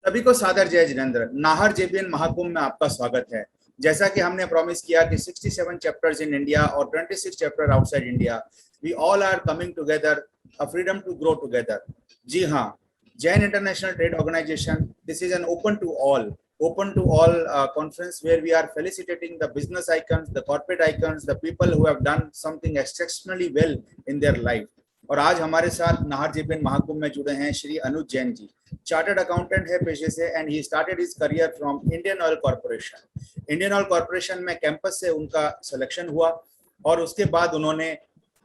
सभी को सादर जय जिनेंद्र। नाहर जेबीएन महाकुंभ में आपका स्वागत है। जैसा कि हमने प्रॉमिस किया कि 67 चैप्टर्स इन इंडिया और 26 chapter outside India, we all are coming together, a freedom to grow together. जी हाँ, Jain International Trade Organization, this is an open to all conference where we are felicitating the business icons, the corporate icons, the people who have done something exceptionally well in their life. और आज हमारे साथ Nahar JBN Mahakumbh में जुड़े हैं श्री अनुज Jain ji. Chartered accountant है पेशे से and he started his career from Indian oil corporation. Indian oil corporation में कैंपस से उनका सिलेक्शन हुआ और उसके बाद उन्होंने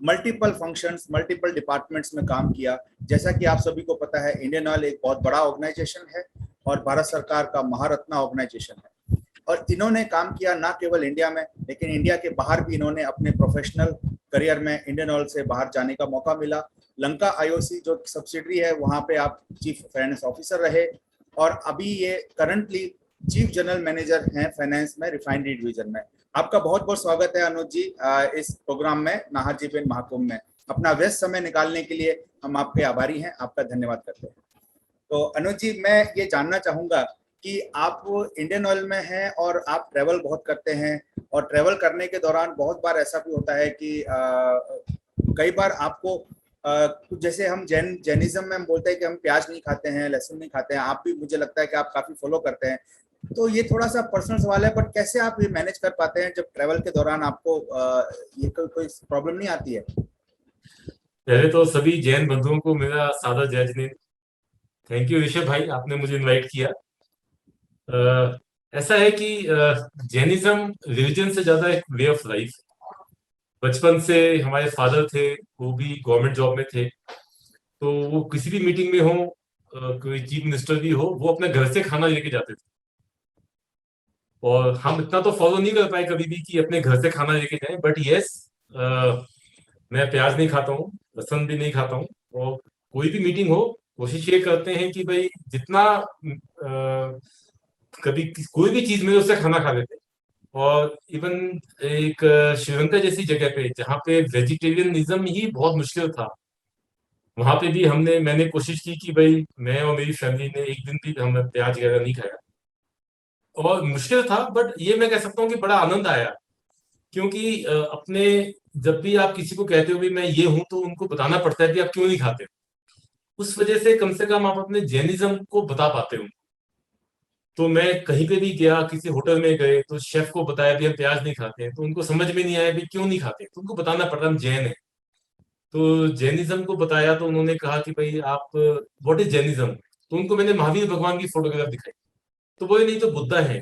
मल्टीपल फंक्शंस, मल्टीपल डिपार्टमेंट्स में काम किया। जैसा कि आप सभी को पता है, इंडियन ऑयल एक बहुत बड़ा ऑर्गेनाइजेशन है और भारत सरकार का महारत्ना ऑर्गेनाइजेशन है। और इन्होंने काम किया ना केवल इंडिया में, लेकिन इंडिया के बाहर भी इन्होंने अपने प्रोफेशनल करियर में इंडियन ऑयल से बाहर जाने का मौका मिला। लंका आईओसी जो सब्सिडरी है, वहां पे आप चीफ फाइनेंस ऑफिसर रहे और अभी ये करंटली चीफ जनरल मैनेजर हैं फाइनेंस में, रिफाइनरी डिवीजन में। आपका बहुत बहुत स्वागत है अनुज जी इस प्रोग्राम में, नाहर जेबीएन महाकुंभ में। अपना व्यस्त समय निकालने के लिए हम आपके आभारी हैं, आपका धन्यवाद करते हैं। तो अनुज जी, मैं ये जानना चाहूंगा कि आप इंडियन ऑयल में हैं और आप ट्रैवल बहुत करते हैं, और ट्रैवल करने के दौरान बहुत बार ऐसा भी होता है कि कई बार आपको कुछ, जैसे हम जैनिज्म में हम बोलते हैं कि हम प्याज नहीं खाते हैं, लहसुन नहीं खाते हैं, आप भी मुझे लगता है कि आप काफी फॉलो करते हैं। तो ये थोड़ा सा पर्सनल सवाल है, बट कैसे आप ये मैनेज कर पाते हैं जब ट्रैवल के दौरान आपको ये कोई प्रॉब्लम नहीं आती है? पहले तो सभी जैन बंधुओं को मेरा सादर जय जिनेंद्र। थैंक यू ऋषभ भाई, आपने मुझे इनवाइट किया। ऐसा है कि जैनिज्म रिलीजन से ज्यादा एक वे ऑफ लाइफ। बचपन से हमारे फादर थे, वो भी गवर्नमेंट जॉब में थे, तो वो किसी भी मीटिंग में हो, कोई चीफ मिनिस्टर भी हो, वो अपने घर से खाना लेके जाते थे। और हम इतना तो फॉलो नहीं कर पाए कभी भी कि अपने घर से खाना लेके जाएं, बट यस, मैं प्याज नहीं खाता हूँ, लहसुन भी नहीं खाता हूँ। और कोई भी मीटिंग हो, कोशिश ये करते हैं कि भाई जितना कभी कोई भी चीज में उससे खाना खा लेते हैं। और इवन एक श्रीलंका जैसी जगह पे जहाँ पे वेजिटेरियनिज्म ही बहुत मुश्किल था, वहां पे भी मैंने कोशिश की कि भाई मैं और मेरी फैमिली ने एक दिन भी हमने प्याज वगैरह नहीं खाया। और मुश्किल था, बट ये मैं कह सकता हूँ कि बड़ा आनंद आया। क्योंकि अपने जब भी आप किसी को कहते हो भी मैं ये हूं, तो उनको बताना पड़ता है कि आप क्यों नहीं खाते। उस वजह से कम आप अपने जैनिज्म को बता पाते हो। तो मैं कहीं पे भी गया, किसी होटल में गए, तो शेफ को बताया भी हम प्याज नहीं खाते हैं, तो उनको समझ में नहीं आया भी क्यों नहीं खाते, तो उनको बताना पड़ा हम जैन है। तो जैनिज्म को बताया तो उन्होंने कहा कि भाई आप, व्हाट इज जैनिज्म। तो उनको मैंने महावीर भगवान की फोटोग्राफ दिखाई, तो बोले नहीं तो बुद्धा है।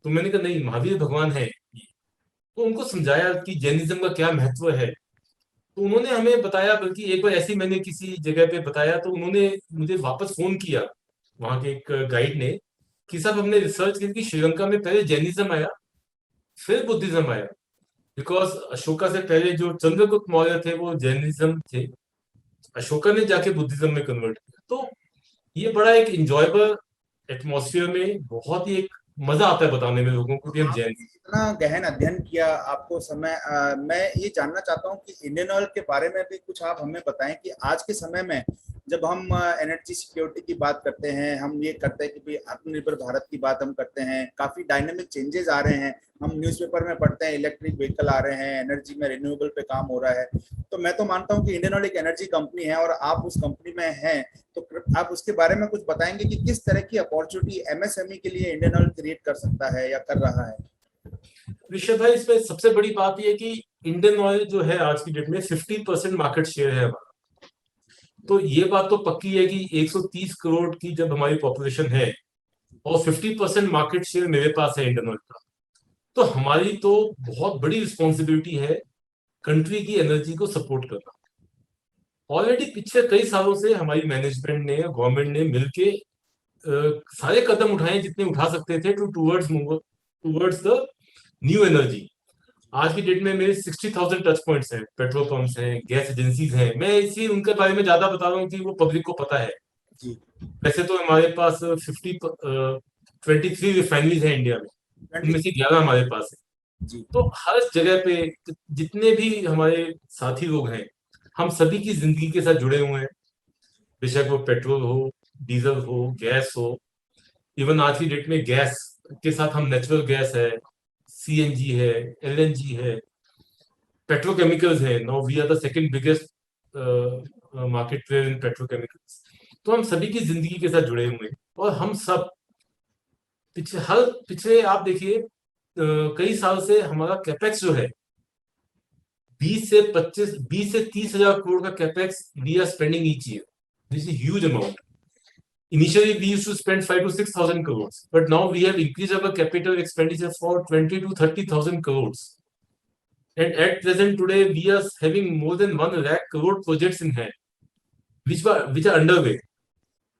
तो मैंने कहा नहीं, महावीर भगवान है। तो उनको समझाया कि जैनिज्म का क्या महत्व है। तो उन्होंने हमें बताया, बल्कि एक बार ऐसे ही मैंने किसी जगह पे बताया तो उन्होंने मुझे वापस फोन किया, वहां के एक गाइड ने, कि साहब हमने रिसर्च की कि श्रीलंका में पहले जैनिज्म आया, फिर बुद्धिज्म आया। बिकॉज अशोका से पहले जो चंद्रगुप्त मौर्य थे वो जैनिज्म थे, अशोका ने जाके बुद्धिज्म में कन्वर्ट किया। तो ये बड़ा एक इंजॉयबल एटमॉस्फेयर में, बहुत ही एक मजा आता है बताने में लोगों को कि हम जैन आपने इतना गहन अध्ययन किया, आपको समय मैं ये जानना चाहता हूँ कि इंडियन ऑयल के बारे में भी कुछ आप हमें बताएं कि आज के समय में जब हम एनर्जी सिक्योरिटी की बात करते हैं, हम ये करते हैं कि भाई आत्मनिर्भर भारत की बात हम करते हैं, काफी डायनेमिक चेंजेस आ रहे हैं। हम न्यूज़पेपर में पढ़ते हैं इलेक्ट्रिक व्हीकल आ रहे हैं, एनर्जी में रिन्यूएबल पे काम हो रहा है। तो मैं तो मानता हूँ कि इंडियन ऑयल एक एनर्जी कंपनी है और आप उस कंपनी में हैं। तो आप उसके बारे में कुछ बताएंगे कि किस तरह की अपॉर्चुनिटी एमएसएमई के लिए इंडियन ऑयल क्रिएट कर सकता है या कर रहा है? ऋषभ भाई, इसमें सबसे बड़ी बात यह है कि इंडियन ऑयल जो है आज की डेट में 50% मार्केट शेयर है हमारा। तो ये बात तो पक्की है कि 130 करोड़ की जब हमारी पॉपुलेशन है और 50% मार्केट शेयर मेरे पास है इंडियन ऑयल का, तो हमारी तो बहुत बड़ी रिस्पॉन्सिबिलिटी है कंट्री की एनर्जी को सपोर्ट करना। ऑलरेडी पिछले कई सालों से हमारी मैनेजमेंट ने, गवर्नमेंट ने मिलके सारे कदम उठाए जितने उठा सकते थे to towards the new energy. आज की डेट में मेरे 60,000 टच पॉइंट्स हैं, पेट्रोल पंप्स हैं, गैस एजेंसीज हैं। मैं इसी उनके बारे में ज्यादा बता रहा हूँ कि वो पब्लिक को पता है। जी। वैसे तो हमारे पास 23 रिफाइनरीज हैं इंडिया में, ट्वेंटी। उनमें से 11 हमारे पास है। जी। तो हर जगह पे जितने भी हमारे साथी लोग हैं, हम सभी की जिंदगी के साथ जुड़े हुए हैं। बेशक वो पेट्रोल हो, डीजल हो, गैस हो, इवन आज की डेट में गैस के साथ हम नेचुरल गैस है, सीएनजी है, एलएनजी है, पेट्रोकेमिकल्स है। Now we are the second biggest market player in petrochemicals. तो हम सभी की जिंदगी के साथ जुड़े हुए हैं, और हम सब पिछले आप देखिए कई साल से हमारा कैपेक्स जो है 20 से 30 हजार करोड़ का capex we are spending each year. This is huge amount. Initially, we used to spend 5 to 6,000 crores, but now we have increased our capital expenditure for 20 to 30,000 crores. And at present, today, we are having more than 1 lakh crore projects in hand, which are underway.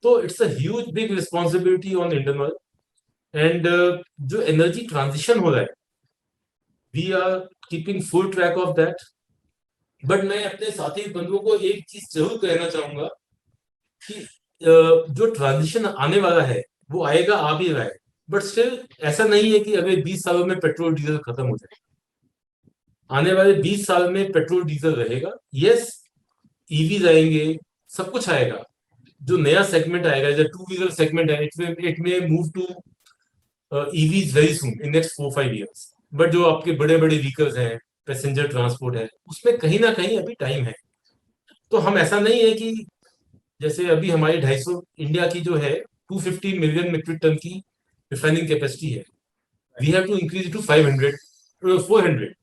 So it's a huge, big responsibility on Indian Oil. And जो energy transition हो रहा है, we are keeping full track of that. But मैं अपने साथी बंधुओं को एक चीज जरूर कहना चाहूंगा कि जो ट्रांजिशन आने वाला है वो आएगा, आ भी रहा है, बट स्टिल ऐसा नहीं है कि अगले 20 सालों में पेट्रोल डीजल खत्म हो जाए। आने वाले 20 साल में पेट्रोल डीजल रहेगा। यस, ईवीज आएंगे, सब कुछ आएगा। जो नया सेगमेंट आएगा, जो टू व्हीलर सेगमेंट है, इट में move to EVs very soon in next 4-5 years. But जो आपके बड़े बड़े व्हीकल्स हैं, पैसेंजर ट्रांसपोर्ट है, उसमें कहीं ना कहीं अभी टाइम है। तो हम ऐसा नहीं है कि जैसे अभी हमारी 250 इंडिया की जो है 250 मिलियन मीट्रिक टन की रिफाइनिंग कैपेसिटी है, we have to increase to 500 400।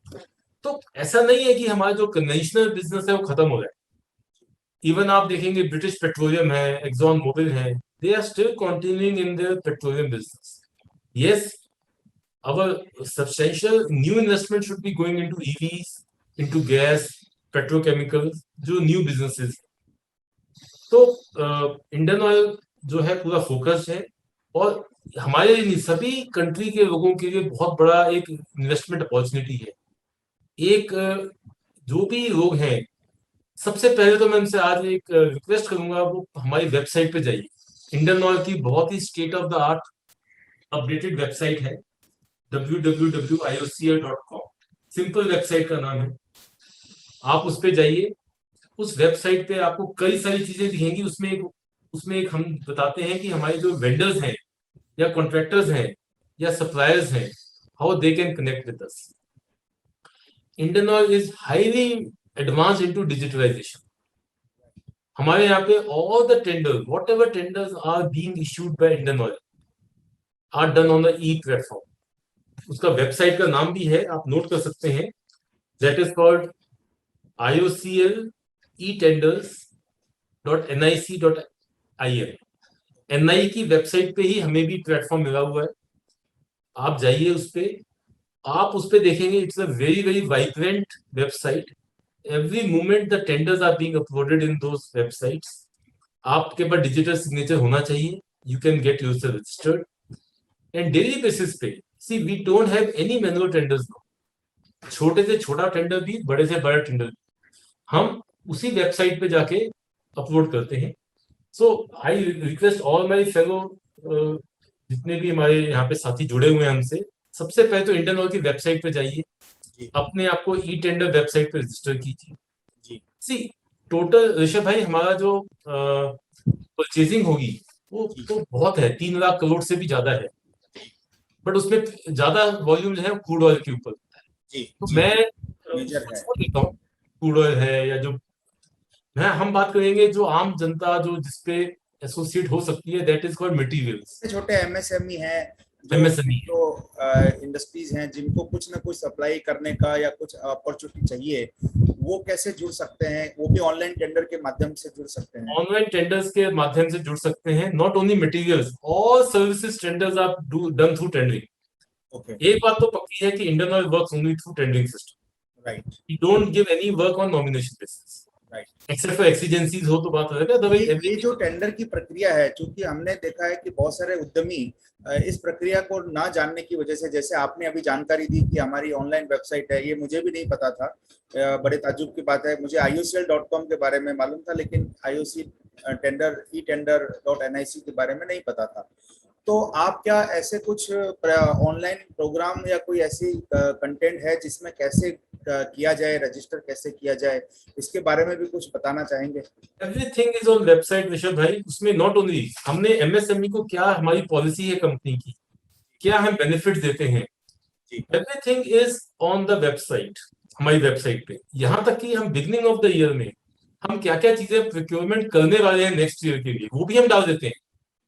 तो ऐसा नहीं है कि हमारा जो कन्वेंशनल बिजनेस है वो खत्म हो रहा है। इवन आप देखेंगे ब्रिटिश पेट्रोलियम है, एक्सॉन मोबिल है, they are still continuing in their petroleum business. Yes, our substantial new investment should be going into EVs, into gas, petrochemicals, जो new businesses। तो इंडियन ऑयल जो है पूरा फोकस है, और हमारे सभी कंट्री के लोगों के लिए बहुत बड़ा एक इन्वेस्टमेंट अपॉर्चुनिटी है। एक जो भी लोग हैं, सबसे पहले तो मैं उनसे आज एक रिक्वेस्ट करूंगा, वो हमारी वेबसाइट पे जाइए। इंडियन ऑयल की बहुत ही state of the art updated website है, www.iocl.com। सिंपल वेबसाइट का नाम है। आप उस पे जाइए, उस वेबसाइट पे आपको कई सारी चीजें दिखेंगी। उसमें एक हम बताते हैं कि हमारे जो वेंडर्स हैं या कॉन्ट्रैक्टर्स हैं या सप्लायर्स हैं, how they can connect with us. Indian Oil is highly advance into digitalisation. हमारे यहाँ पे all the tenders, whatever tenders are being issued by Indian Oil are done on the e platform. उसका website का नाम भी है, आप note कर सकते हैं, that is called IOCL etenders.nic.in। NI की वेबसाइट पे ही हमें भी प्लेटफॉर्म मिला हुआ है। आप जाइए उस पे, आप उस पे देखेंगे, it's a very very vibrant website. Every moment the tenders are being uploaded in those websites. आपके पास डिजिटल सिग्नेचर होना चाहिए, you can get user registered and daily basis पे। See we don't have any manual tenders now. छोटे से छोटा tender भी, बड़े से बड़ा टेंडर भी, हम उसी वेबसाइट पे जाके अपलोड करते हैं। So I request all my fellow, जितने भी हमारे यहाँ पे साथी जुड़े हुए हैं हमसे, सबसे पहले तो इंडियन ऑयल की वेबसाइट पे जाइए, अपने आप को ई टेंडर वेबसाइट पे रजिस्टर कीजिए। सी टोटल ऋषभ भाई, हमारा जो परचेजिंग होगी वो तो बहुत है, 3 लाख करोड़ से भी ज्यादा है, बट उसमें ज्यादा वॉल्यूम जो है क्रूड ऑयल के ऊपर होता है। तो मैं छोड़ देता हूँ, क्रूड ऑयल है या जो हम बात करेंगे जो आम जनता जो जिसपे एसोसिएट हो सकती है, दैट इज कॉल्ड मटेरियल्स। छोटे एमएसएमई है, एमएसएमई जो इंडस्ट्रीज हैं जिनको कुछ ना कुछ सप्लाई करने का या कुछ अपॉर्चुनिटी चाहिए, वो कैसे जुड़ सकते हैं? वो भी ऑनलाइन टेंडर के माध्यम से जुड़ सकते हैं। ऑनलाइन टेंडर्स के माध्यम से जुड़ सकते हैं। Not only materials, all services tenders are done through tendering. एक बात तो पक्की है कि Indian Oil works only through tendering system. Right, we don't give any work on nomination basis, except for exigencies हो तो बात अलग है। अदरवाइज ये जो टेंडर की प्रक्रिया है, क्योंकि हमने देखा है कि बहुत सारे उद्यमी इस प्रक्रिया को ना जानने की वजह से, जैसे आपने अभी जानकारी दी कि हमारी ऑनलाइन वेबसाइट है, ये मुझे भी नहीं पता था, बड़े ताज्जुब की बात है। मुझे IOCL.com के बारे में मालूम था, लेकिन IOC टेंडर etender.nic के बारे में नहीं पता था। तो आप क्या ऐसे कुछ ऑनलाइन प्रोग्राम या कोई ऐसी कंटेंट है जिसमें कैसे किया जाए, रजिस्टर कैसे किया जाए, इसके बारे में भी कुछ बताना चाहेंगे? Everything is on website Rishabh भाई। उसमें नॉट ओनली हमने एमएसएमई को क्या हमारी पॉलिसी है कंपनी की, क्या हम बेनिफिट देते हैं, जी everything is on the website, हमारी वेबसाइट पे। यहाँ तक कि हम बिगनिंग ऑफ द ईयर में हम क्या क्या चीजें प्रोक्योरमेंट करने वाले हैं नेक्स्ट ईयर के लिए, वो भी हम डाल देते हैं।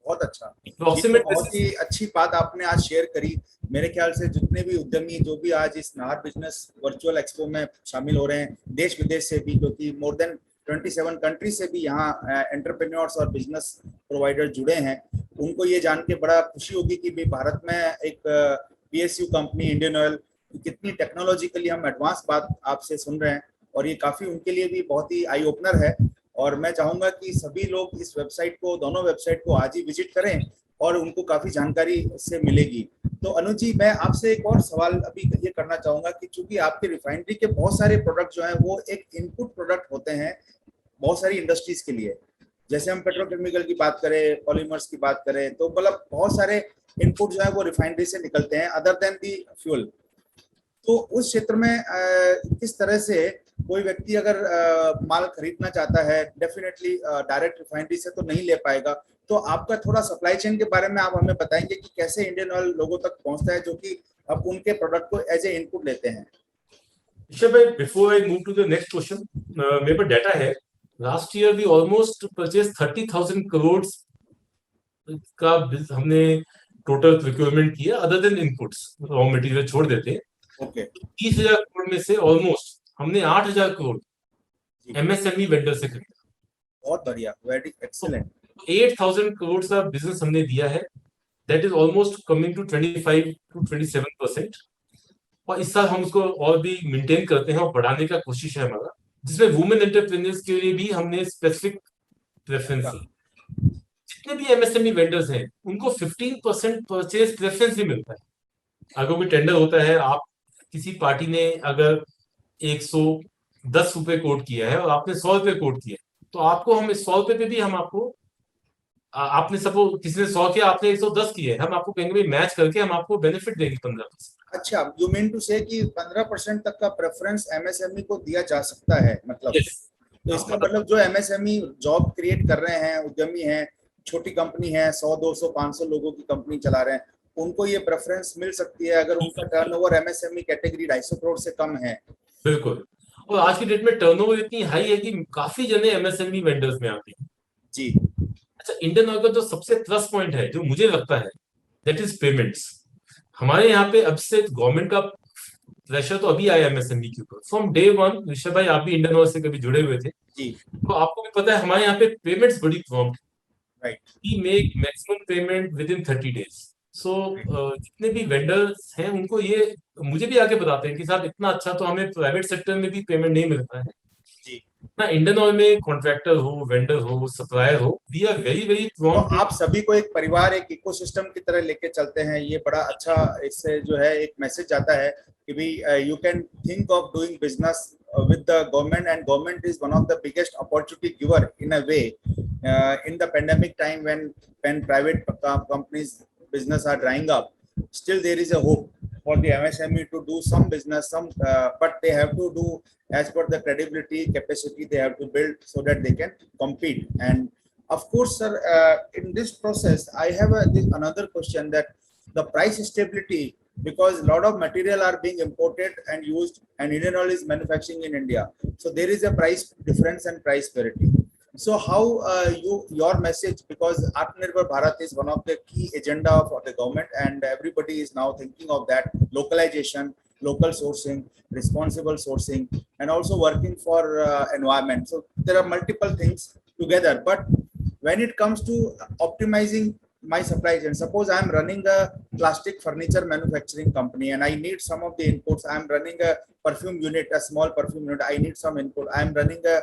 बहुत अच्छा। ये तो अप्रोक्सीमेट बहुत ही अच्छी बात आपने आज शेयर करी। मेरे ख्याल से जितने भी उद्यमी जो भी आज इस नाहर बिजनेस वर्चुअल एक्सपो में शामिल हो रहे हैं, देश विदेश से भी, क्योंकि मोर देन 27 कंट्री से भी यहाँ एंटरप्रेन्योर्स और बिजनेस प्रोवाइडर जुड़े हैं, उनको ये जान के बड़ा खुशी होगी कि भी भारत में एक पीएसयू कंपनी इंडियन ऑयल, कितनी टेक्नोलॉजिकली हम एडवांस बात आपसे सुन रहे हैं, और ये काफी उनके लिए भी बहुत ही आई ओपनर है। और मैं चाहूंगा कि सभी लोग इस वेबसाइट को, दोनों वेबसाइट को आज ही विजिट करें और उनको काफी जानकारी इससे मिलेगी। तो अनुज जी, मैं आपसे एक और सवाल अभी ये करना चाहूंगा कि चूंकि आपके रिफाइनरी के बहुत सारे प्रोडक्ट जो हैं वो एक इनपुट प्रोडक्ट होते हैं बहुत सारी इंडस्ट्रीज के लिए, जैसे हम पेट्रोकेमिकल की बात करें, पॉलीमर्स की बात करें, तो मतलब बहुत सारे इनपुट जो है वो रिफाइनरी से निकलते हैं अदर देन दी फ्यूल। तो उस क्षेत्र में किस तरह से कोई व्यक्ति अगर माल खरीदना चाहता है, डेफिनेटली डायरेक्ट रिफाइनरी से तो नहीं ले पाएगा, तो आपका थोड़ा सप्लाई चेन के बारे में आप हमें बताएंगे कि कैसे इंडियन ऑयल लोगों तक पहुंचता है जो कि अब उनके प्रोडक्ट को एज ए इनपुट लेते हैं? ऋषभ भाई, before I move to the next question, मेरे पास डाटा है। Last year we almost purchase 30,000 crore का हमने टोटल प्रोक्योरमेंट किया, other than inputs, raw material छोड़ देते हैं। ओके। 30,000 करोड़ में से ऑलमोस्ट हमने 8,000 करोड़ एमएसएमई वेंडर से खरीदा। बहुत बढ़िया, वेरी एक्सीलेंट। 8,000 करोड़ का बिजनेस हमने दिया है, that is almost coming to 25 to 27%। और इस साल हम उसको और भी मेंटेन करते हैं और बढ़ाने का कोशिश है हमारा, जिसमें वुमेन एंटरप्रेन्योर्स के लिए भी हमने स्पेसिफिक प्रेफरेंस है। जितने भी एमएसएमई वेंडर्स हैं उनको 15% परचेज प्रेफरेंस भी मिलता है। अगर कोई टेंडर होता है, आप किसी पार्टी ने अगर 110 रुपए कोट किया है और आपने 100 रुपए कोट किया, तो आपको हम इस 100 रुपए पे भी हम आपको आपने सपोज किसी ने 100 किया, आपने 110 किए, हम आपको कहेंगे मैच करके हम आपको बेनिफिट देंगे 15%। अच्छा, यू मीन टू से कि 15% तक का प्रेफरेंस एमएसएमई को दिया जा सकता है, मतलब? yes. तो इसका मतलब जो एमएसएमई जॉब क्रिएट कर रहे हैं, उद्यमी हैं, छोटी कंपनी है, 100 200 500 लोगों की कंपनी चला रहे हैं, उनको ये प्रेफरेंस मिल सकती है अगर उनका टर्नओवर एमएसएमई कैटेगरी 250 करोड़ से कम है? बिल्कुल। और आज की डेट में टर्नओवर इतनी हाई है कि काफी जने एमएसएमई वेंडर्स में आते हैं जी। अच्छा, इंडियन ऑयल का जो सबसे प्लस पॉइंट है जो मुझे लगता है, दैट इज पेमेंट्स। हमारे यहाँ पे अब से गवर्नमेंट का प्रेशर तो अभी आया एमएसएमई के ऊपर फ्रॉम डे वन। ऋषभ भाई, आप भी इंडियन ऑयल से कभी जुड़े हुए थे जी। तो आपको भी पता है हमारे यहाँ पे पेमेंट्स बड़ी prompt, right. We make maximum payment within 30 days. So जितने भी वेंडर्स हैं उनको ये मुझे भी आके बताते हैं कि साहब इतना अच्छा तो हमें प्राइवेट सेक्टर में भी पेमेंट नहीं मिलता है जी। ना। इंडियन ऑयल में कॉन्ट्रैक्टर हो, वेंडर हो, सप्लायर हो, वी आर वेरी वेरी तो प्रॉम्प्ट। आप सभी को एक परिवार, एक इकोसिस्टम की तरह लेके चलते हैं, ये बड़ा अच्छा इससे जो है एक मैसेज जाता है कि भी you can think of doing business with the government, and government is one of the biggest opportunity giver in a way in the pandemic time when private companies business are drying up. Still there is a hope for the MSME to do some business, but they have to do as per the credibility, capacity they have to build so that they can compete. And of course, sir, in this process I have another question, that the price stability, because a lot of material are being imported and used and Indian Oil is manufacturing in India, so there is a price difference and price parity. So how your message, because Atmanirbhar Bharat is one of the key agenda for the government and everybody is now thinking of that, localization, local sourcing, responsible sourcing, and also working for environment. So there are multiple things together, but when it comes to optimizing my supply chain, suppose I am running a plastic furniture manufacturing company and I need some of the inputs. I am running a perfume unit, a small perfume unit, I need some input. I am running a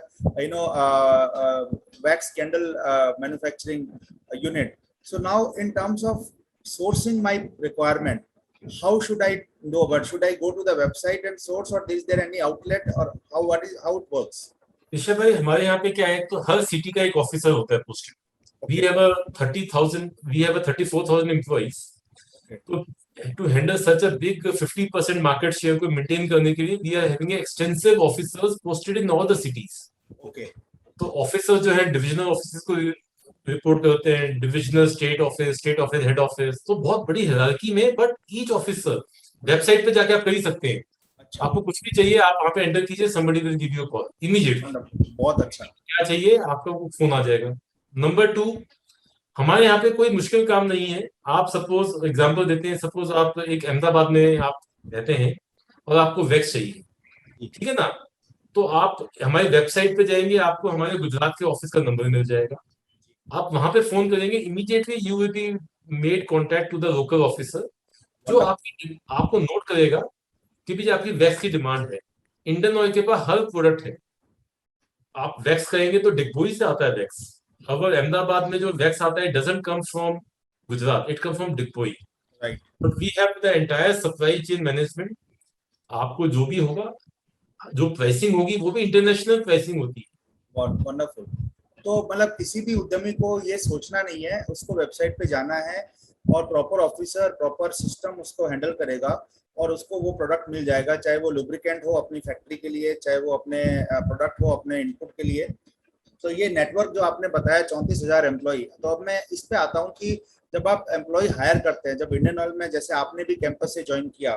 wax candle manufacturing unit. So now in terms of sourcing my requirement, how should I know? But should I go to the website and source, or is there any outlet, or how it works? Rishabh भाई, हमारे यहाँ पे क्या है, तो हर city का एक officer होता है posted. We have a 34,000 employees. तो to handle such a big 50% market share को maintain करने के लिए we are having extensive officers posted in all the cities. Okay, तो ऑफिसर जो है डिविजनल ऑफिस को रिपोर्ट करते हैं, divisional state office, head office, तो बहुत बड़ी हायरार्की में, बट ईच ऑफिसर वेबसाइट पे जाके आप कर ही सकते हैं। अच्छा, आपको कुछ भी चाहिए आप वहां पे एंटर कीजिए, somebody will give you a call immediately। मतलब बहुत अच्छा। क्या चाहिए आपको फोन आ जाएगा। नंबर 2, हमारे यहाँ पे कोई मुश्किल काम नहीं है। आप सपोज एग्जांपल देते हैं, सपोज आप एक अहमदाबाद में आप रहते हैं और आपको वैक्स चाहिए, ठीक है ना, तो आप हमारी वेबसाइट पे जाएंगे, आपको हमारे गुजरात के ऑफिस का नंबर मिल जाएगा। आप वहां पे फोन करेंगे, immediately you will be made contact to the local officer, जो वंडरफुल। आपको नोट करेगा कि भी आपकी वैक्स की डिमांड है। इंडियन ऑयल के पास हर प्रोडक्ट है। आप वैक्स करेंगे तो डिगबोई से आता है वैक्स। अगर अहमदाबाद में जो वैक्स आता है doesn't come from Gujarat, it come from Digboi. Right, but we have the entire supply chain management. आपको जो भी होगा, जो प्राइसिंग होगी वो भी इंटरनेशनल प्राइसिंग होती है। बहुत वंडरफुल। तो मतलब किसी भी उद्यमी को ये सोचना नहीं है, उसको वेबसाइट पे जाना है और प्रॉपर ऑफिसर, प्रॉपर सिस्टम उसको हैंडल करेगा और उसको वो प्रोडक्ट मिल जाएगा, चाहे वो लुब्रिकेंट हो अपनी फैक्ट्री के लिए, चाहे वो अपने प्रोडक्ट हो अपने इनपुट के लिए। तो ये नेटवर्क जो आपने बताया 34,000 एम्प्लॉय, तो अब मैं इस पे आता हूँ कि जब आप एम्प्लॉय हायर करते हैं, जब इंडियन ऑयल में जैसे आपने भी कैंपस से ज्वाइन किया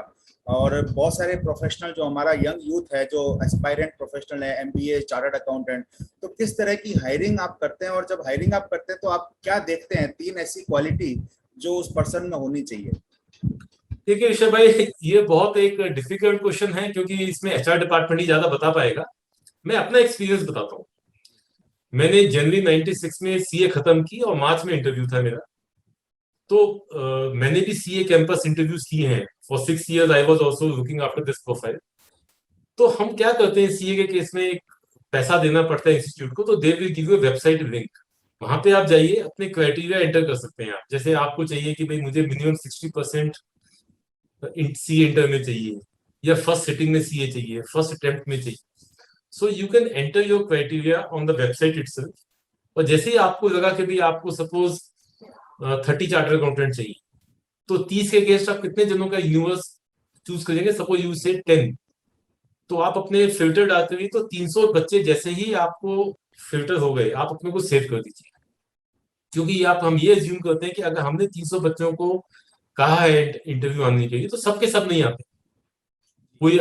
और बहुत सारे प्रोफेशनल जो हमारा यंग यूथ है जो एस्पायरेंट प्रोफेशनल है, एमबीए, चार्टर्ड अकाउंटेंट, तो किस तरह की हायरिंग आप करते हैं और जब हायरिंग आप करते हैं तो आप क्या देखते हैं 3 ऐसी क्वालिटी जो उस पर्सन में होनी चाहिए? देखिए ऋषभ भाई, ये बहुत एक डिफिकल्ट क्वेश्चन है क्योंकि इसमें एचआर डिपार्टमेंट ही ज्यादा बता पाएगा। मैं अपना एक्सपीरियंस बताता हूँ। मैंने जनवरी 96 में सीए खत्म की और मार्च में इंटरव्यू था मेरा। तो मैंने भी सीए कैंपस इंटरव्यूज किए हैं। For 6 years I was also looking after this profile. तो हम क्या करते हैं सीए के केस में, एक पैसा देना पड़ता है इंस्टीट्यूट को, तो they will give you website link. वहां पे आप जाइए, अपने क्राइटेरिया एंटर कर सकते हैं आप। जैसे आपको चाहिए कि भाई मुझे मिनिमम 60% सी इंटर में चाहिए, या फर्स्ट सिटिंग में सीए चाहिए, फर्स्ट अटेम्प्ट में चाहिए। So you can enter your criteria on the website itself. और जैसे ही आपको लगा कि भाई आपको सपोज 30 चार्टर अकाउंटेंट चाहिए, तो 30 के अगेंस्ट आप कितने जनों का यूनिवर्स चूज करेंगे? सपोज यू से 10, तो आप अपने फिल्टर डालते हुए तो 300 बच्चे जैसे ही आपको फिल्टर हो गए, आप अपने को सेव कर दीजिए। क्योंकि आप हम ये एज्यूम करते हैं कि अगर हमने 300 बच्चों को कहा है इंटरव्यू आने के लिए, तो सबके सब नहीं आते कोई।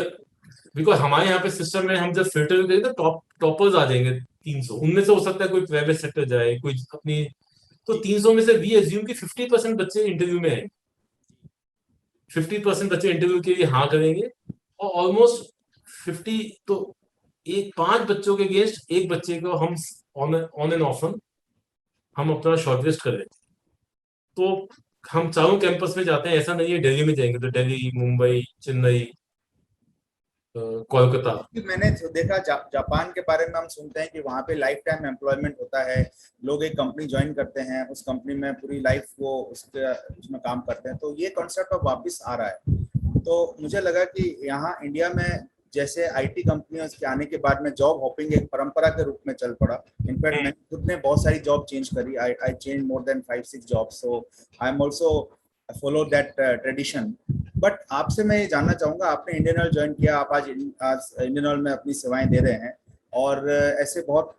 बिकॉज हमारे यहाँ पे सिस्टम में हम जब फिल्टर करेंगे तो टॉपर्स आ जाएंगे 300। उनमें से हो सकता है कोई प्राइवेट सेक्टर जाए, कोई अपनी, तो 300 में से वी एज्यूम कि 50% बच्चे इंटरव्यू में आएंगे। 50% बच्चे इंटरव्यू के लिए हाँ करेंगे, और ऑलमोस्ट 50, तो एक 5 बच्चों के अगेंस्ट एक बच्चे को हम ऑन एंड ऑफन हम अपना शॉर्टलिस्ट कर लेते हैं। तो हम चारों कैंपस में जाते हैं। ऐसा नहीं है दिल्ली में जाएंगे तो दिल्ली, मुंबई, चेन्नई, कोलकाता। कि मैंने तो देखा जापान के बारे में हम सुनते हैं कि वहाँ पे लाइफ टाइम एम्प्लॉयमेंट होता है। लोग एक कंपनी ज्वाइन करते हैं, उस कंपनी में पूरी लाइफ वो उसमें काम करते हैं, तो ये कॉन्सेप्ट अब वापस आ रहा है। तो मुझे लगा कि यहाँ इंडिया में जैसे आईटी कंपनियों के आने के बाद में जॉब हॉपिंग एक परंपरा के रूप में चल पड़ा। इनफैक्ट मैंने खुद ने बहुत सारी जॉब चेंज करी। I change more than 5-6 job, so I am also follow that tradition. But आपसे मैं ये जानना चाहूंगा, आपने इंडियन ऑयल ज्वाइन किया, आप आज इंडियन ऑयल में अपनी सेवाएं दे रहे हैं, और ऐसे बहुत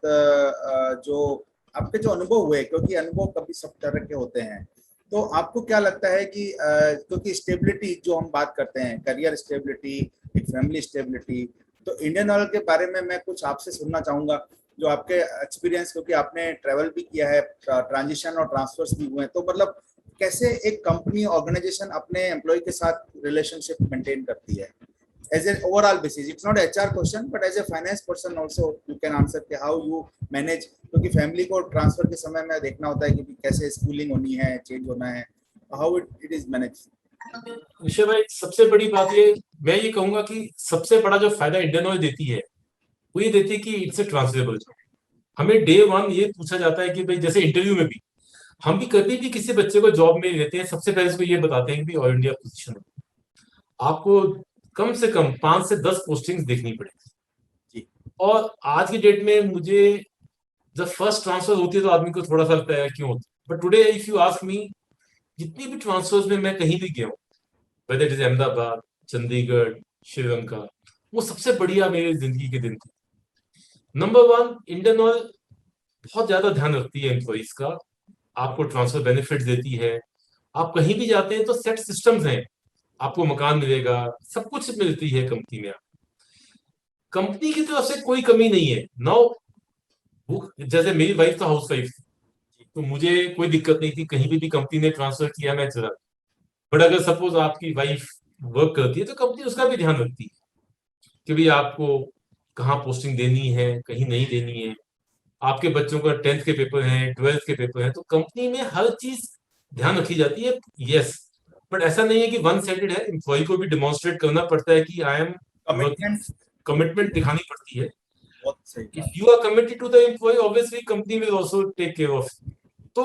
जो आपके जो अनुभव हुए, क्योंकि अनुभव कभी सब तरह के होते हैं, तो आपको क्या लगता है कि क्योंकि स्टेबिलिटी जो हम बात करते हैं, करियर स्टेबिलिटी, एक फैमिली स्टेबिलिटी, तो इंडियन ऑयल के बारे में मैं कुछ आपसे सुनना चाहूंगा, जो आपके एक्सपीरियंस, क्योंकि आपने ट्रेवल भी किया है, ट्रांजिशन और ट्रांसफर्स भी हुए हैं, तो मतलब कैसे एक कंपनी ऑर्गेनाइजेशन अपने एम्प्लॉय के साथ रिलेशनशिप मेंटेन करती है as a overall basis? It's not HR question, but as a finance person also you can answer कि हाउ यू मैनेज, क्योंकि फैमिली को ट्रांसफर के समय में देखना होता है कि कैसे स्कूलिंग होनी है, चेंज होना है, हाउ इट इज मैनेज। विषय भाई, सबसे बड़ी बात ये, मैं ये कहूंगा कि सबसे बड़ा जो फायदा इंडियन ऑयल देती है वो ये देती है कि इट्स ए ट्रांसफरेबल जॉब। हमें डे वन ये पूछा जाता है कि भाई, जैसे इंटरव्यू में भी हम भी कभी भी किसी बच्चे को जॉब में लेते हैं, सबसे पहले उसको ये बताते हैं कि ऑल इंडिया पोजीशन आपको कम से कम 5 से 10 पोस्टिंग्स देखनी पड़ेगी। और आज की डेट में मुझे जब फर्स्ट ट्रांसफर होती है तो आदमी को थोड़ा सा लगता है क्यों होता है, but today if you ask me, जितनी भी ट्रांसफर्स में मैं कहीं भी गया हूँ, whether it is Ahmedabad, Chandigarh, Sri Lanka, वो सबसे बढ़िया मेरी जिंदगी के दिन थे। नंबर वन, इंडियन ऑयल बहुत ज्यादा ध्यान रखती है एम्प्लॉइज का, आपको ट्रांसफर बेनिफिट देती है, आप कहीं भी जाते हैं तो सेट सिस्टम्स हैं, आपको मकान मिलेगा, सब कुछ मिलती है कंपनी में। कंपनी की तरफ से कोई कमी नहीं है। नाउ जैसे मेरी वाइफ तो हाउस वाइफ, तो मुझे कोई दिक्कत नहीं थी, कहीं भी कंपनी ने ट्रांसफर किया मैं चला। बट अगर सपोज आपकी वाइफ वर्क करती है तो कंपनी उसका भी ध्यान रखती है कि भाई आपको कहाँ पोस्टिंग देनी है, कहीं नहीं देनी है। आपके बच्चों का 10th के पेपर हैं, 12th के पेपर हैं, तो कंपनी में हर चीज ध्यान रखी जाती है। यस, बट ऐसा नहीं है कि वन साइडेड है, एम्प्लॉय को भी डिमॉन्स्ट्रेट करना पड़ता है कि I am working, commitment commitment दिखानी पड़ती है। बहुत सही इफ बात। You are committed to the employ, obviously company will also take care of. तो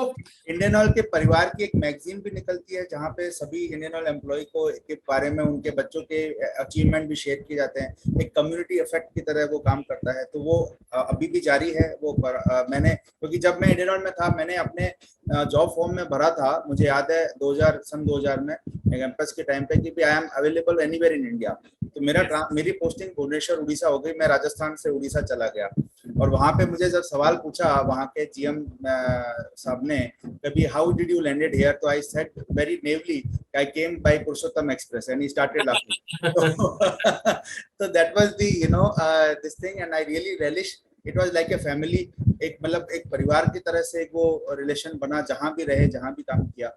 इंडियन ऑयल के परिवार की एक मैगजीन भी निकलती है जहाँ पे सभी इंडियन ऑयल एम्प्लॉय को के बारे में, उनके बच्चों के अचीवमेंट भी शेयर किए जाते हैं। एक कम्युनिटी इफेक्ट की तरह वो काम करता है। तो वो अभी भी जारी है वो मैंने, क्योंकि जब मैं इंडियन ऑयल में था मैंने अपने जॉब फॉर्म में भरा था, मुझे याद है 2000 में कैंपस के टाइम पे कि I am available anywhere in India. तो मेरी पोस्टिंग भुवनेश्वर उड़ीसा हो गई, मैं राजस्थान से उड़ीसा चला गया। और वहां पे मुझे जब सवाल पूछा वहां के जीएम साहब ने कभी how did you landed here, तो I said very naively I came by Purushottam express and he started laughing. तो that was the this thing and I really relish, it was like a family, एक मतलब एक परिवार की तरह से वो रिलेशन बना, जहां भी रहे जहां भी काम किया।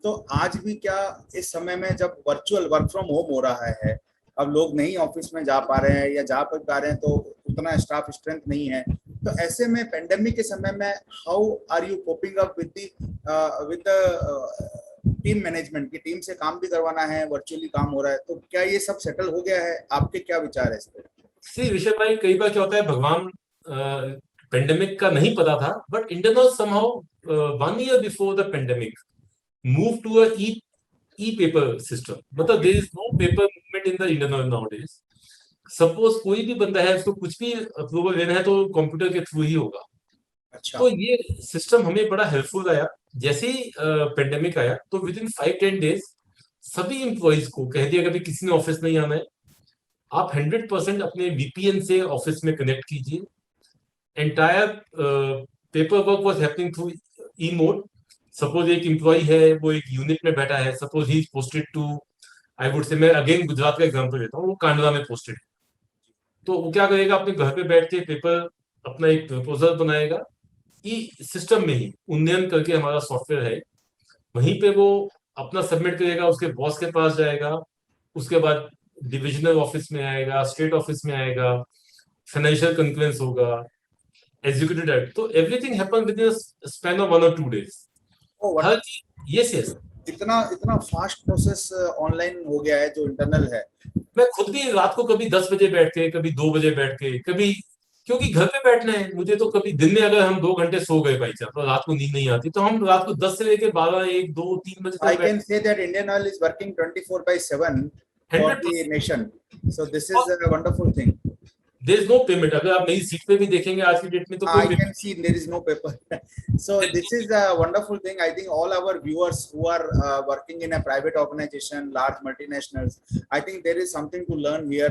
तो आज भी क्या इस समय में जब वर्चुअल वर्क फ्रॉम होम हो रहा है, अब लोग नहीं ऑफिस में जा पा रहे हैं या जा पा रहे हैं तो उतना स्टाफ स्ट्रेंथ नहीं है, तो ऐसे में पेंडेमिक के समय में how are you coping up with team management की टीम से काम भी करवाना है, वर्चुअली काम हो रहा है, तो क्या ये सब सेटल हो गया है? आपके क्या विचार है इस पर? सी ऋषभ भाई, कई बार क्या होता है, भगवान पेंडेमिक का नहीं पता था, but Indian somehow 1 year before the pandemic move to a e paper system. मतलब there is no paper movement in the Indian nowadays. Suppose कोई भी बंदा है, उसको कुछ भी अप्रूवल लेना है तो कंप्यूटर के थ्रू ही होगा। अच्छा। तो ये सिस्टम हमें बड़ा हेल्पफुल आया। जैसे ही पेंडेमिक आया तो विद इन 5-10 डेज सभी एम्प्लॉइज को कह दिया कि किसी ने ऑफिस नहीं आना है, आप 100% अपने वीपीएन से ऑफिस में कनेक्ट कीजिए। Entire paper work was happening through e mode. Suppose एक एम्प्लॉय है, वो एक यूनिट में बैठा है, suppose he is posted to, I would say, मैं अगेन गुजरात का एग्जांपल लेता हूँ, वो कांडला में पोस्टेड। तो वो क्या करेगा, अपने घर पे बैठ के पेपर, अपना एक प्रपोजल बनाएगा, ई सिस्टम में ही उन्नयन करके हमारा सॉफ्टवेयर है, वहीं पे वो अपना सबमिट करेगा, उसके बॉस के पास जाएगा, उसके बाद डिविजनल ऑफिस में आएगा, स्टेट ऑफिस में आएगा, फाइनेंशियल कंक्लेंस होगा, एग्जीक्यूटिव डायरेक्टर, तो everything happen with in span of 1 or 2 days। ओ हर चीज, यस यस। इतना इतना फास्ट प्रोसेस ऑनलाइन हो गया है जो इंटरनल है। मैं खुद भी रात को कभी 10 बजे बैठ के, कभी 2 बजे बैठ के, कभी, क्योंकि घर पे बैठना है मुझे, तो कभी दिन में अगर हम 2 घंटे सो गए भाई साहब, तो रात को नींद नहीं आती, तो हम रात को 10 से लेके 12, 1, 2, 3 बजे I तक बैठ। can say that Indian Oil is working 24/7 for hundred the nation. So this is a wonderful thing. There is no payment. अगर आप नई सीट पे भी देखेंगे आज की डेट में तो कोई I payment can see there is no paper. So this is a wonderful thing. I think all our viewers who are working in a private organization, large multinationals, I think there is something to learn here,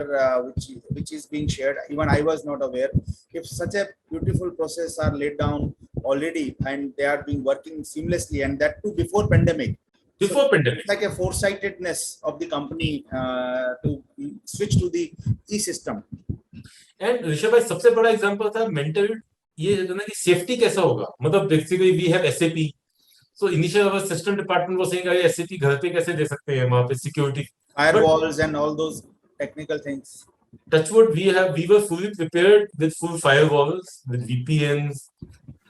which is being shared. Even I was not aware. If such a beautiful process are laid down already and they are being working seamlessly, and that too before pandemic. So before pandemic. it's like a foresightedness of the company to switch to the e-system. And Rishabh भाई, सबसे बड़ा example था mental, ये है ना कि safety कैसा होगा। मतलब basically we have SAP, so initial our system department was saying अरे एसएपी घर पे कैसे दे सकते हैं, वहां पे security. But Firewalls and all those technical things. touchwood, we were fully prepared with full firewalls, with VPNs,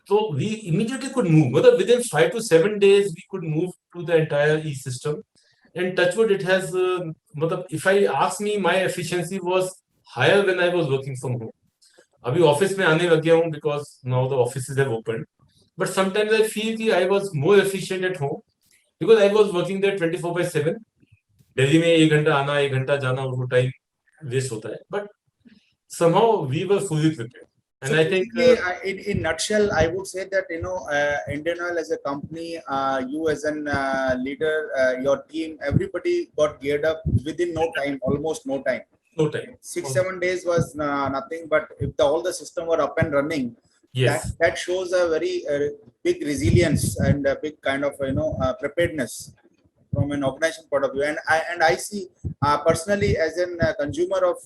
so we immediately could move. मतलब within 5 to 7 days we could move to the entire e system, and touchwood it has मतलब if I ask me, my efficiency was higher when I was working from home. अभी office में आने लग गया हूँ because now the offices have opened, but sometimes I feel कि I was more efficient at home because I was working there 24/7. Delhi में 1 घंटा आना, 1 घंटा जाना, वो टाइम वेस्ट होता है, but somehow we were fully prepared, And So I think basically, in nutshell, I would say that Indian Oil as a company, you as an leader, your team, everybody got geared up within no time, almost no time. no time. 6-7 days was nothing, but if all the system were up and running, Yes. that shows a very big resilience and a big kind of preparedness from an organization point of view. And I see personally as a consumer of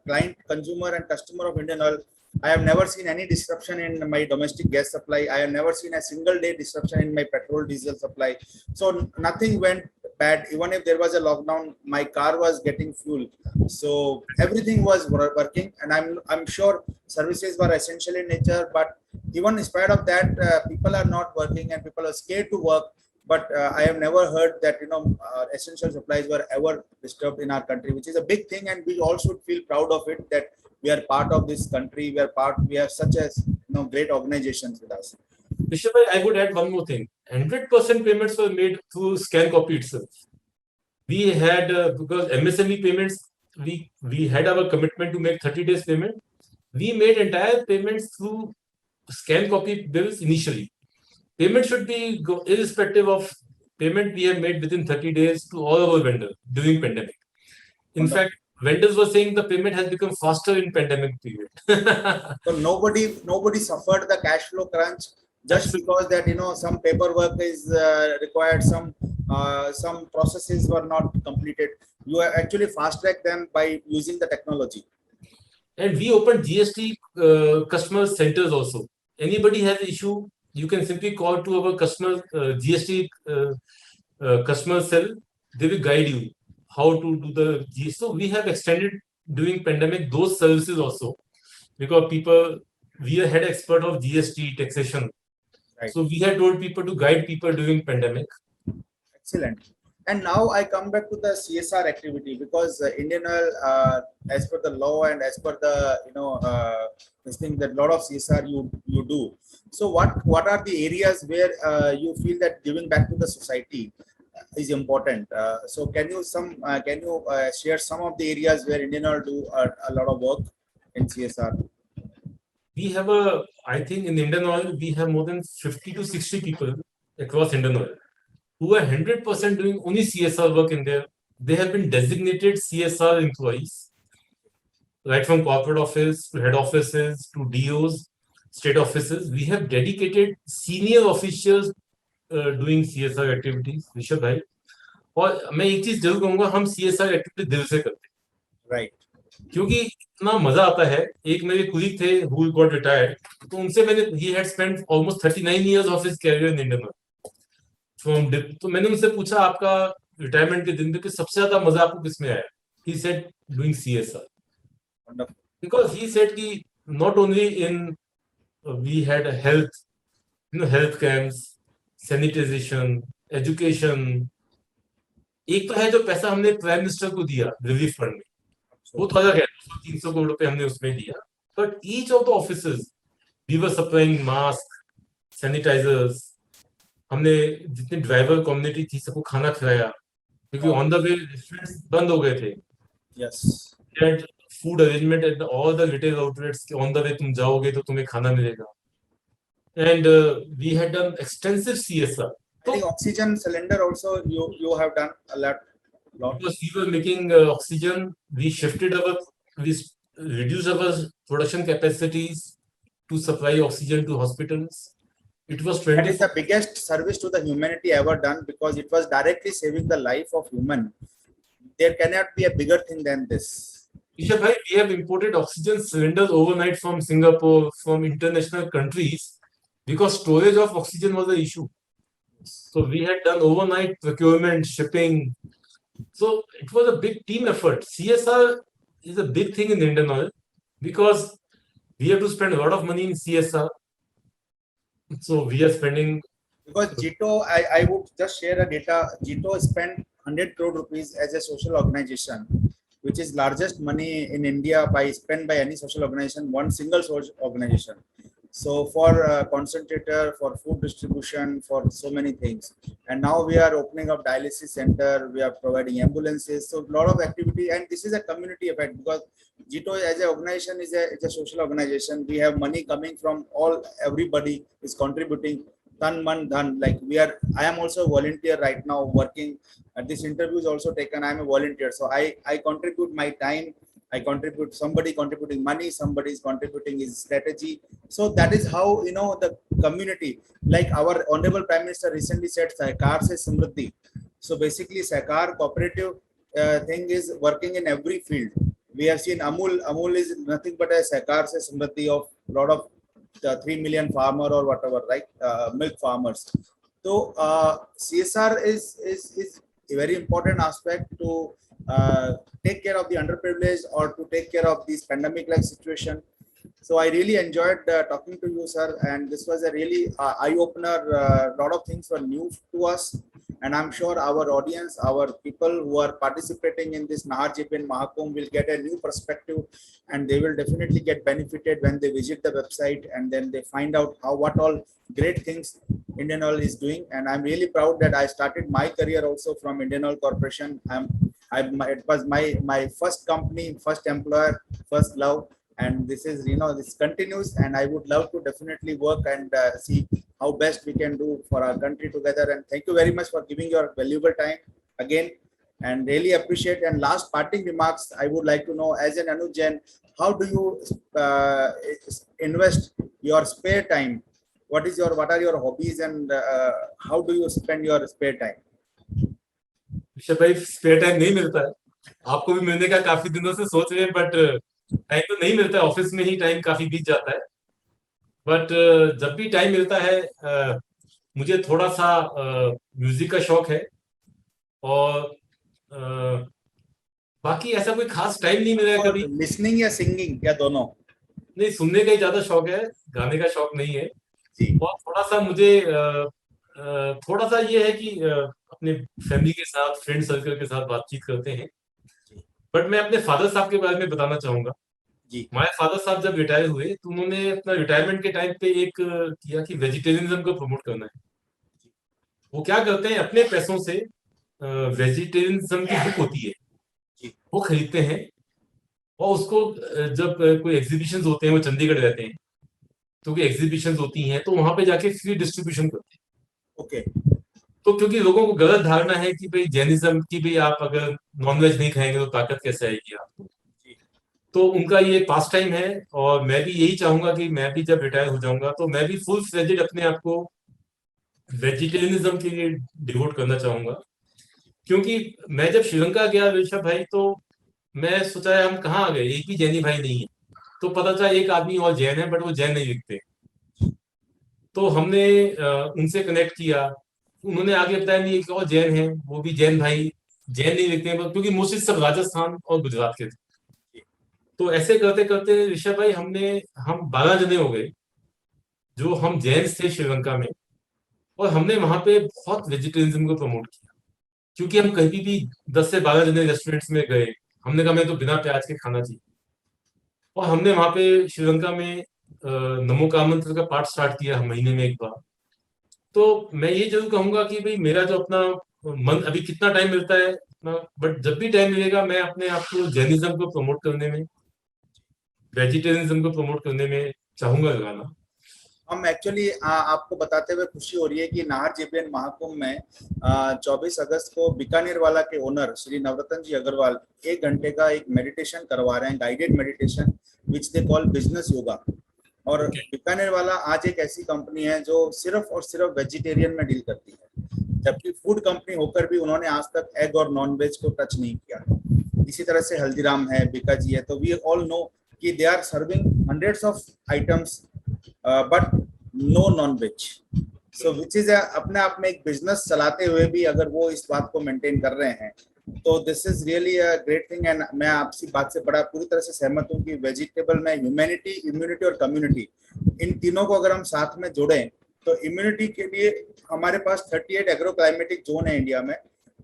client, consumer and customer of Indian Oil, I have never seen any disruption in my domestic gas supply. I have never seen a single day disruption in my petrol diesel supply. So nothing went bad. Even if there was a lockdown, my car was getting fuel. So everything was working, and I'm sure services were essential in nature. But even in spite of that, people are not working and people are scared to work. But I have never heard that essential supplies were ever disturbed in our country, which is a big thing, and we all should feel proud of it that we are part of this country. We have such as great organizations with us. Rishabh, I would add one more thing. 100% payments were made through scan copy itself. We had because MSME payments, we had our commitment to make 30 days payment. We made entire payments through scan copy bills initially. Payment should be irrespective of payment we have made within 30 days to all our vendors during pandemic. In fact, vendors were saying the payment has become faster in pandemic period. So nobody suffered the cash flow crunch just because that some paperwork is required, some processes were not completed. You have actually fast tracked them by using the technology. And we opened GST customer centers also. Anybody has an issue, you can simply call to our customer GST customer cell. They will guide you how to do the GST. So we have extended during pandemic those services also, because we had expert of GST taxation. Right. So we had told people to guide people during pandemic. Excellent. And now I come back to the CSR activity, because Indian Oil, as per the law and as per the this thing, that a lot of CSR you do. So what are the areas where you feel that giving back to the society is important? So can you share some of the areas where Indian Oil do a lot of work in CSR? We have I think in Indian Oil we have more than 50 to 60 people across Indian Oil who are 100% doing only CSR work in there. They have been designated CSR employees, right from corporate office to head offices to DOs, state offices. We have dedicated senior officials doing CSR activities. Rishabh भाई, और मैं एक चीज जरूर कहूंगा, हम CSR activity दिल से करते हैं, राइट, क्योंकि इतना मजा आता है. एक मेरे कुलीग थे who got retired, तो उनसे he had spent almost 39 years of his career in Indian Oil. तो मैंने उनसे पूछा आपका रिटायरमेंट के दिन पे सबसे ज्यादा मजा आपको किसमें आया? He said doing CSR. Because he said कि not only in we had a health camps, sanitization, education. एक तो है जो पैसा हमने प्राइम मिनिस्टर को दिया रिलीफ फंड में, वो तो अलग है, 300 करोड़ रुपए हमने उसमें दिया. But each of the offices we were supplying mask, sanitizers. हमने जितने ड्राइवर कम्युनिटी थी सबको खाना खिलाया, क्योंकि ऑन द वे रेस्टोरेंट्स बंद हो गए थे. Yes, and food arrangement at all the retail outlets, on the way तुम जाओगे तो तुम्हें खाना मिलेगा. And we had done extensive CSR. I think oxygen cylinder also you have done a lot. Because we were making oxygen, we reduced our production capacities to supply oxygen to hospitals. It was 20. That is the biggest service to the humanity ever done, because it was directly saving the life of human. There cannot be a bigger thing than this. Rishabh bhai, we have imported oxygen cylinders overnight from Singapore, from international countries, because storage of oxygen was the issue. So we had done overnight procurement, shipping. So it was a big team effort. CSR is a big thing in Indian Oil, because we have to spend a lot of money in CSR. So we are spending, because Jito, I would just share a data. Jito spent 100 crore rupees as a social organization, which is largest money in India spent by any social organization, one single social organization. So for concentrator, for food distribution, for so many things. And now we are opening up dialysis center, we are providing ambulances, so a lot of activity. And this is a community effect, because Jito as an organization is a social organization. We have money coming from everybody is contributing, tan man dhan. Like I am also a volunteer right now working. This interview is also taken, I am a volunteer, so I contribute my time, I contribute, somebody contributing money, somebody is contributing his strategy. So that is how, the community, like our honorable Prime Minister recently said, Sahkar se Samriddhi. So basically Sahkar cooperative thing is working in every field. We have seen Amul is nothing but a Sahkar se Samriddhi of lot of 3 million farmer or whatever, right? Milk farmers. So CSR is a very important aspect to take care of the underprivileged, or to take care of this pandemic like situation. So I really enjoyed talking to you, sir, and this was a really eye-opener. Lot of things were new to us, and I'm sure our audience, our people who are participating in this Nahar JPN Mahakumbh will get a new perspective, and they will definitely get benefited when they visit the website, and then they find out what all great things Indian Oil is doing. And I'm really proud that I started my career also from Indian Oil Corporation. It was my first company, first employer, first love, and this is, this continues, and I would love to definitely work and see how best we can do for our country together. And thank you very much for giving your valuable time again, and really appreciate. And last parting remarks, I would like to know, as an Anuj Jain, how do you invest your spare time? What are your hobbies, and how do you spend your spare time? Rishabh भाई, spare time नहीं मिलता है, आपको भी मिलने का काफी दिनों से सोच रहे हैं, बट टाइम तो नहीं मिलता है, ऑफिस में ही टाइम काफी बीत जाता है। बट जब भी टाइम मिलता है, मुझे थोड़ा सा म्यूजिक का शौक है, और बाकी ऐसा कोई खास टाइम नहीं मिला है कभी। लिसनिंग या सिंगिंग, या दोनों? नहीं, सुनने का ही ज्यादा शौक है, गाने का शौक नहीं है। और थोड़ा सा मुझे थोड़ा सा ये है कि अपने फैमिली के साथ, फ्रेंड सर्कल के साथ बातचीत करते हैं। बट मैं अपने फादर साहब के बारे में बताना चाहूंगा। हमारे फादर साहब जब रिटायर हुए, तो उन्होंने अपना रिटायरमेंट के टाइम पे एक किया कि वेजिटेरियनिज्म को प्रमोट करना है। वो क्या करते हैं, अपने पैसों से वेजिटेरियनिज्म की बुक होती है, वो खरीदते हैं, और उसको जब कोई एग्जीबिशन होते हैं, वो चंडीगढ़ रहते हैं, तो कोई एग्जीबिशन होती हैं, तो वहां पे जाके फ्री डिस्ट्रीब्यूशन करते हैं। ओके। तो क्योंकि लोगों को गलत धारणा है कि भाई जैनिज्म की, भाई आप अगर नॉनवेज नहीं खाएंगे तो ताकत कैसे आएगी आपको, तो उनका ये पास टाइम है। और मैं भी यही चाहूंगा कि मैं भी जब रिटायर हो जाऊंगा, तो मैं भी फुल फ्लेजेड अपने आप को वेजिटेरियनिज्म के लिए डिवोट करना चाहूंगा। क्योंकि मैं जब श्रीलंका गया ऋषभ भाई, तो मैं सोचा है हम कहाँ आ गए, एक भी जैनी भाई नहीं है। तो पता चला एक आदमी और जैन है, बट वो जैन नहीं दिखते। तो हमने उनसे कनेक्ट किया, उन्होंने आगे बताया नहीं एक और जैन है, वो भी जैन भाई, जैन नहीं दिखते हैं, क्योंकि मोस्टली सब राजस्थान और गुजरात के थे। तो ऐसे करते करते ऋषभ भाई हम 12 जने हो गए जो हम जैन थे श्रीलंका में, और हमने वहां पे बहुत वेजिटेरियनिज्म को प्रमोट किया। क्योंकि हम कहीं भी 10 से 12 जने रेस्टोरेंट्स में गए, हमने कहा मैं तो बिना प्याज के खाना चाहिए। और हमने वहां पे श्रीलंका में नमो का मंत्र का पाठ स्टार्ट किया महीने में एक बार। तो मैं ये जरूर कहूंगा कि भाई मेरा जो अपना मन, अभी कितना टाइम मिलता है, बट जब भी टाइम मिलेगा मैं अपने आप को जैनिज्म को प्रमोट करने में, वेजिटेरियनिज्म को प्रमोट करने में चाहूंगा लगाना। हम एक्चुअली आपको बताते हुए खुशी हो रही है कि नाहर जेपीएन महाकुंभ में 24 अगस्त को बीकानेर वाला के ओनर श्री नवरत्न जी अग्रवाल 1 घंटे का एक मेडिटेशन करवा रहे हैं, guided meditation, which they call business yoga. और बीकानेर वाला आज एक ऐसी कंपनी है जो सिर्फ और सिर्फ वेजिटेरियन में डील करती है, जबकि फूड कंपनी होकर भी उन्होंने आज तक एग और नॉन वेज को टच नहीं किया। इसी तरह से हल्दीराम है, बीका जी है, तो वी ऑल नो कि they are serving hundreds of items but no non veg. So which is अपने आप में एक बिजनेस चलाते हुए भी अगर वो इस बात को मेंटेन कर रहे हैं, तो this is really a great thing. And मैं आपकी बात से बड़ा पूरी तरह से सहमत हूँ कि वेजिटेबल में ह्यूमैनिटी, इम्यूनिटी और कम्युनिटी, इन तीनों को अगर हम साथ में जोड़ें, तो इम्यूनिटी के लिए हमारे पास 38 एग्रो क्लाइमेटिक जोन है इंडिया में,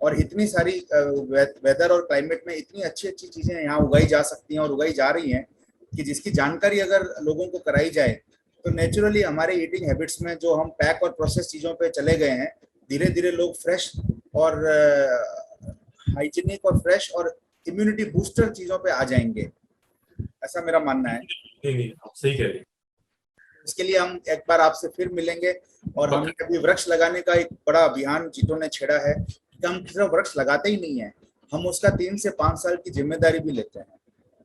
और इतनी सारी वेदर और क्लाइमेट में इतनी अच्छी अच्छी चीजें यहाँ उगाई जा सकती हैं और उगाई जा रही हैं कि जिसकी जानकारी अगर लोगों को कराई जाए, तो नेचुरली हमारे ईटिंग हैबिट्स में जो हम पैक और प्रोसेस चीजों पे चले गए हैं, धीरे धीरे लोग फ्रेश और हाइजीनिक और फ्रेश और इम्यूनिटी बूस्टर चीजों पे आ जाएंगे, ऐसा मेरा मानना है। नहीं नहीं, आप सही कह रहे हैं। इसके लिए हम एक बार आपसे फिर मिलेंगे, और हमने अभी वृक्ष लगाने का एक बड़ा अभियान जीतू ने छेड़ा है कि हम सिर्फ वृक्ष लगाते ही नहीं है, हम उसका 3 से 5 साल की जिम्मेदारी भी लेते हैं।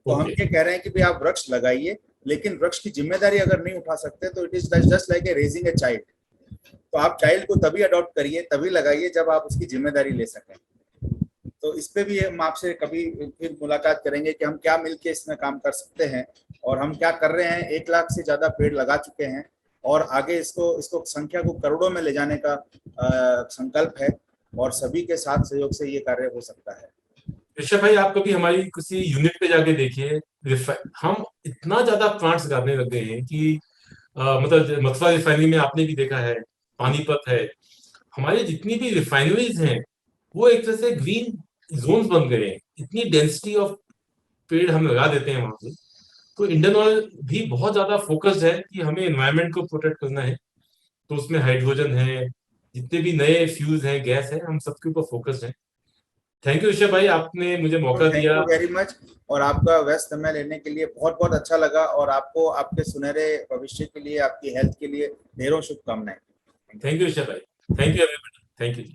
तो हम ये कह रहे हैं कि भाई आप वृक्ष लगाइए, लेकिन वृक्ष की जिम्मेदारी अगर नहीं उठा सकते तो it is just like a raising a child. तो आप चाइल्ड को तभी अडॉप्ट करिए, तभी लगाइए जब आप उसकी जिम्मेदारी ले सकें। तो इस पे भी हम आपसे कभी फिर मुलाकात करेंगे कि हम क्या मिलके इसमें काम कर सकते हैं, और हम क्या कर रहे हैं। 1 लाख से ज्यादा पेड़ लगा चुके हैं, और आगे इसको संख्या को करोड़ों में ले जाने का संकल्प है, और सभी के साथ सहयोग से ये कार्य हो सकता है। ऋषभ भाई, आप कभी हमारी किसी यूनिट पे जाके देखिए, हम इतना ज्यादा प्लांट्स लगाने लग गए हैं कि मतलब मथुरा रिफाइनरी में आपने भी देखा है, पानीपत है, हमारी जितनी भी रिफाइनरीज हैं वो एक तरह से ग्रीन जोन्स बन गए हैं। इतनी डेंसिटी ऑफ पेड़ हम लगा देते हैं वहां पे। तो इंडियन ऑयल भी बहुत ज्यादा फोकस्ड है कि हमें एनवायरनमेंट को प्रोटेक्ट करना है। तो उसमें हाइड्रोजन है, जितने भी नए फ्यूल्स हैं, गैस है, हम सबके ऊपर फोकस्ड है। थैंक यू ऋषभ भाई, आपने मुझे मौका थैंक दिया। यू वेरी मच, और आपका व्यस्त समय लेने के लिए बहुत बहुत अच्छा लगा, और आपको आपके सुनहरे भविष्य के लिए, आपकी हेल्थ के लिए ढेरों शुभकामनाएं। थैंक यू ऋषभ भाई, thank you everybody, thank you.